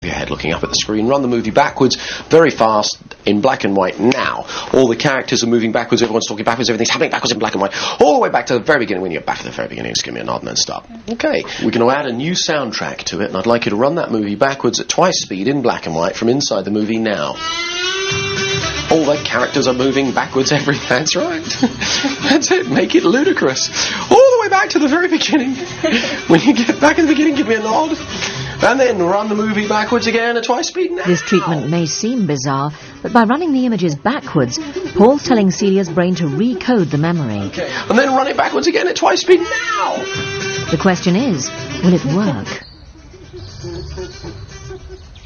Your head looking up at the screen. Run the movie backwards, very fast, in black and white now. All the characters are moving backwards, everyone's talking backwards, everything's happening backwards in black and white, all the way back to the very beginning. When you're back at the very beginning, just give me a nod and then stop. Okay, we're going to add a new soundtrack to it, and I'd like you to run that movie backwards at twice speed in black and white from inside the movie now. All the characters are moving backwards that's right. That's it, make it ludicrous. All the way back to the very beginning. When you get back at the beginning, give me a nod. And then run the movie backwards again at twice speed now. This treatment may seem bizarre, but by running the images backwards, Paul's telling Celia's brain to recode the memory. Okay. And then run it backwards again at twice speed now. The question is, will it work?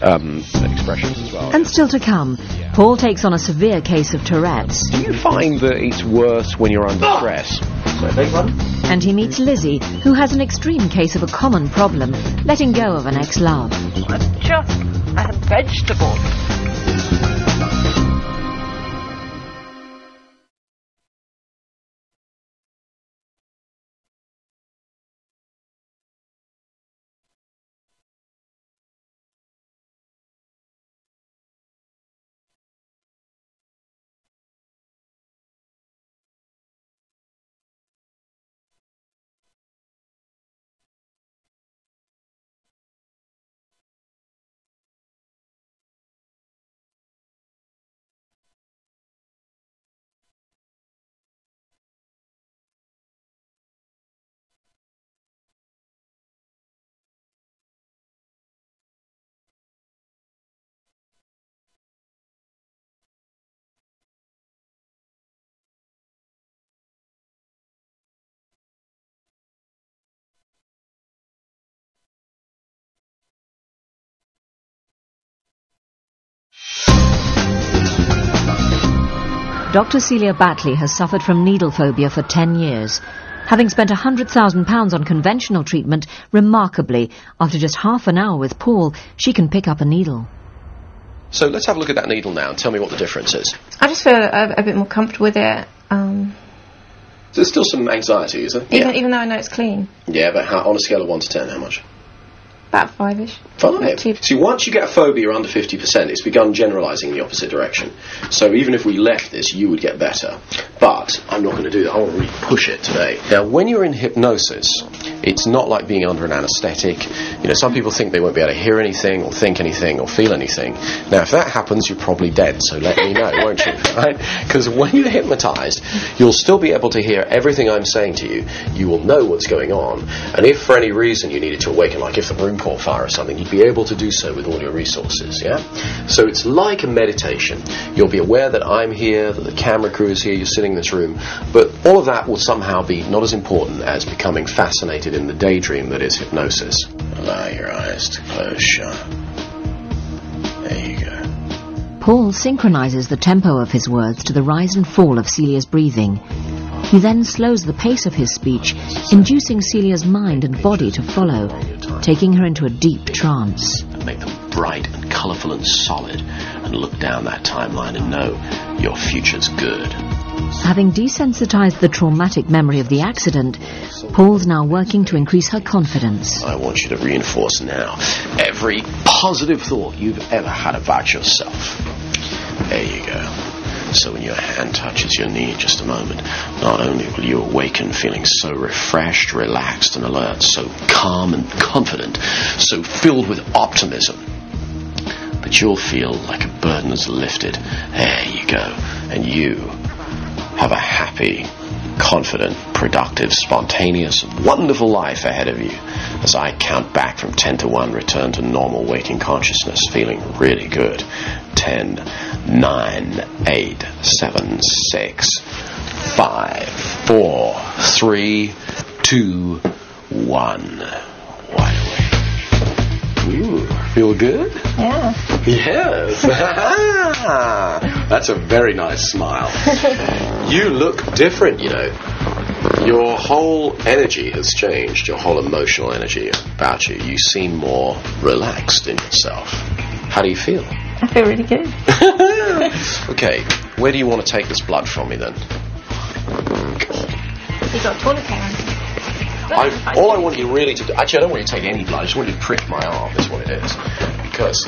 Expressions as well. And still to come, Paul takes on a severe case of Tourette's. Do you find that it's worse when you're under stress? So big one. And he meets Lizzie, who has an extreme case of a common problem, letting go of an ex-love. I'm just a vegetable. Dr. Celia Batley has suffered from needle phobia for 10 years. Having spent £100,000 on conventional treatment, remarkably, after just half an hour with Paul, she can pick up a needle. So let's have a look at that needle now and tell me what the difference is. I just feel a bit more comfortable with it. So there's still some anxiety, is there? Even though I know it's clean. Yeah, but on a scale of 1 to 10, how much? About 5-ish. 5? See, once you get a phobia under 50%, it's begun generalising in the opposite direction. So even if we left this, you would get better. But I'm not going to do that. I want to really push it today. Now, when you're in hypnosis, it's not like being under an anaesthetic. You know, some people think they won't be able to hear anything or think anything or feel anything. Now, if that happens, you're probably dead, so let me know, won't you? Right? Because when you're hypnotised, you'll still be able to hear everything I'm saying to you. You will know what's going on. And if for any reason you needed to awaken, like if the room caught fire or something, you'd be able to do so with all your resources, yeah? So it's like a meditation. You'll be aware that I'm here, that the camera crew is here, you're sitting in this room, but all of that will somehow be not as important as becoming fascinated in the daydream that is hypnosis. Allow your eyes to close shut. There you go. Paul synchronises the tempo of his words to the rise and fall of Celia's breathing. He then slows the pace of his speech, inducing Celia's mind and body to follow, taking her into a deep trance. Make them bright and colourful and solid, and look down that timeline and know your future's good. Having desensitised the traumatic memory of the accident, Paul's now working to increase her confidence. I want you to reinforce now every positive thought you've ever had about yourself. There you go. So when your hand touches your knee in just a moment, not only will you awaken feeling so refreshed, relaxed and alert, so calm and confident, so filled with optimism, but you'll feel like a burden is lifted. There you go. And you have a happy, confident, productive, spontaneous, wonderful life ahead of you. As I count back from 10 to 1, return to normal waking consciousness, feeling really good. 10, 9, 8, 7, 6, 5, 4, 3, 2, 1. Wide awake. Ooh, feel good? Yeah. Yes. That's a very nice smile. You look different, you know. Your whole energy has changed, your whole emotional energy about you. You seem more relaxed in yourself. How do you feel? I feel really good. Okay, where do you want to take this blood from me then? You got tourniquet on. All I want you really to do... Actually, I don't want you to take any blood. I just want you to prick my arm. That's what it is. because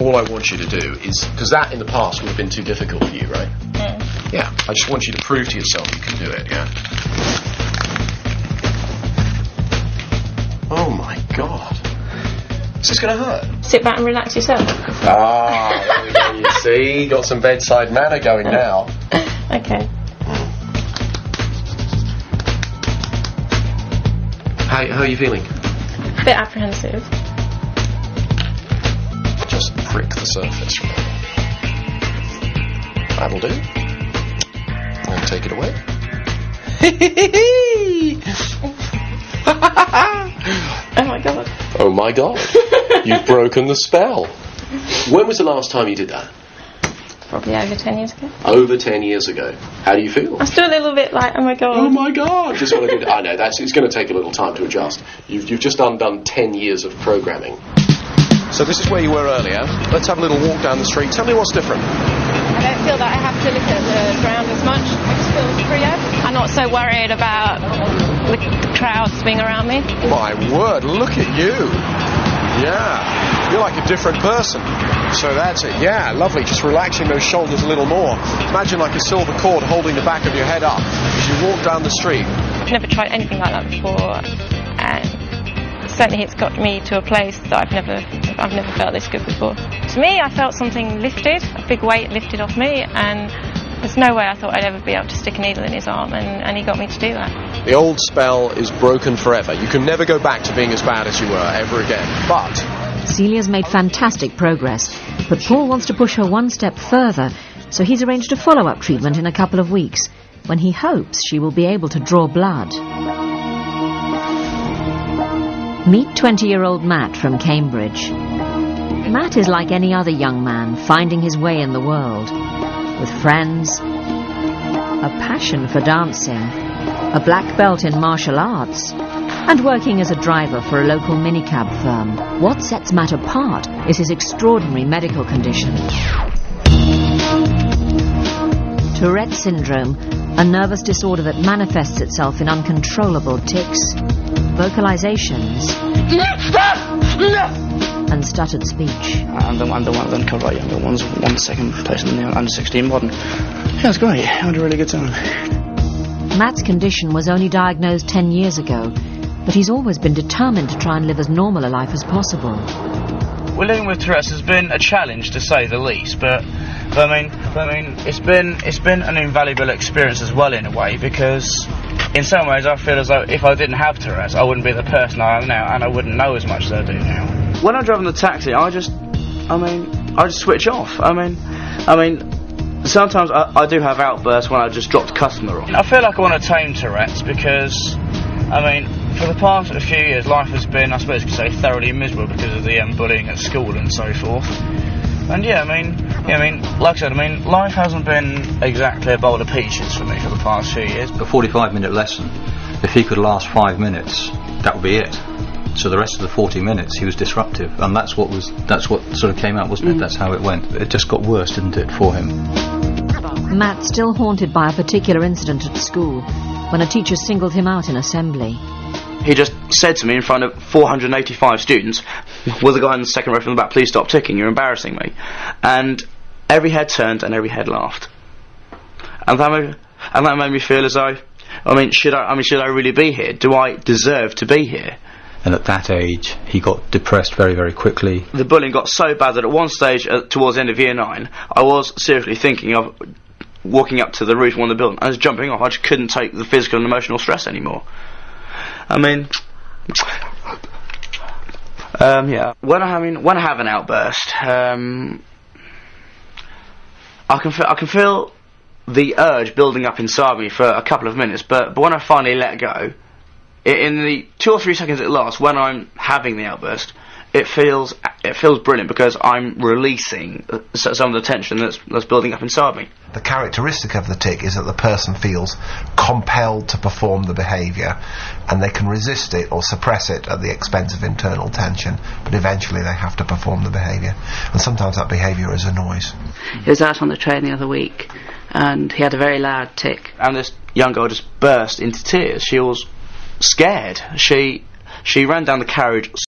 all I want you to do is, because that in the past would have been too difficult for you, right? Yeah. I just want you to prove to yourself you can do it. Yeah. Oh my God. Is this going to hurt? Sit back and relax yourself. Ah, there we go. You see, got some bedside manner going now. Okay. How are you feeling? A bit apprehensive. Just prick the surface. That'll do. And take it away. Oh my God. Oh my God. You've broken the spell. When was the last time you did that? Probably over 10 years ago. Over 10 years ago. How do you feel? I'm still a little bit like, oh my God. Oh my God. Just what I did. I know, it's going to take a little time to adjust. You've just undone 10 years of programming. So this is where you were earlier. Let's have a little walk down the street. Tell me what's different. I don't feel that I have to look at the ground as much. I just feel freer. I'm not so worried about the crowds being around me. My word, look at you. Yeah, you're like a different person. So that's it. Yeah, lovely. Just relaxing those shoulders a little more. Imagine like a silver cord holding the back of your head up as you walk down the street. I've never tried anything like that before, and certainly it's got me to a place that I've never felt this good before. To me, I felt something lifted, a big weight lifted off me, and there's no way I thought I'd ever be able to stick a needle in his arm, and he got me to do that. The old spell is broken forever. You can never go back to being as bad as you were ever again. But Celia's made fantastic progress, but Paul wants to push her one step further, so he's arranged a follow-up treatment in a couple of weeks, when he hopes she will be able to draw blood. Meet 20-year-old Matt from Cambridge. Matt is like any other young man, finding his way in the world, with friends, a passion for dancing, a black belt in martial arts, and working as a driver for a local minicab firm. What sets Matt apart is his extraordinary medical condition. Tourette syndrome, a nervous disorder that manifests itself in uncontrollable tics, vocalizations, and stuttered speech. I'm the one in Korea. I'm the one second place in the under 16 modern. Yeah, it's great. I had a really good time. Matt's condition was only diagnosed 10 years ago, but he's always been determined to try and live as normal a life as possible. Well, living with Tourette's has been a challenge, to say the least, but I mean, it's been an invaluable experience as well, in a way, because in some ways I feel as though if I didn't have Tourette's, I wouldn't be the person I am now, and I wouldn't know as much as I do now. When I drive in the taxi, I just switch off. I mean, sometimes I do have outbursts when I just drop the customer off. I feel like I want to tame Tourette's because, for the past few years, life has been, I suppose you could say, thoroughly miserable because of the bullying at school and so forth. And like I said, life hasn't been exactly a bowl of peaches for me for the past few years. A 45-minute lesson, if he could last 5 minutes, that would be it. So the rest of the 40 minutes he was disruptive, and that's what sort of came out, wasn't it? That's how it went. It just got worse, didn't it, for him? Matt's still haunted by a particular incident at school, when a teacher singled him out in assembly. He just said to me in front of 485 students, with the guy in the second row from the back, "Please stop ticking, you're embarrassing me." And every head turned and every head laughed. And that made me feel as though, should I really be here? Do I deserve to be here? And at that age, he got depressed very, very quickly. The bullying got so bad that at one stage, towards the end of year 9, I was seriously thinking of walking up to the roof of one of the buildings. I was jumping off. I just couldn't take the physical and emotional stress anymore. When I have an outburst, I can feel the urge building up inside me for a couple of minutes, but when I finally let go, in the 2 or 3 seconds it lasts, when I'm having the outburst, it feels brilliant because I'm releasing some of the tension that's building up inside me. The characteristic of the tic is that the person feels compelled to perform the behaviour, and they can resist it or suppress it at the expense of internal tension, but eventually they have to perform the behaviour, and sometimes that behaviour is a noise. He was out on the train the other week and he had a very loud tic, and this young girl just burst into tears. She was scared. She She ran down the carriage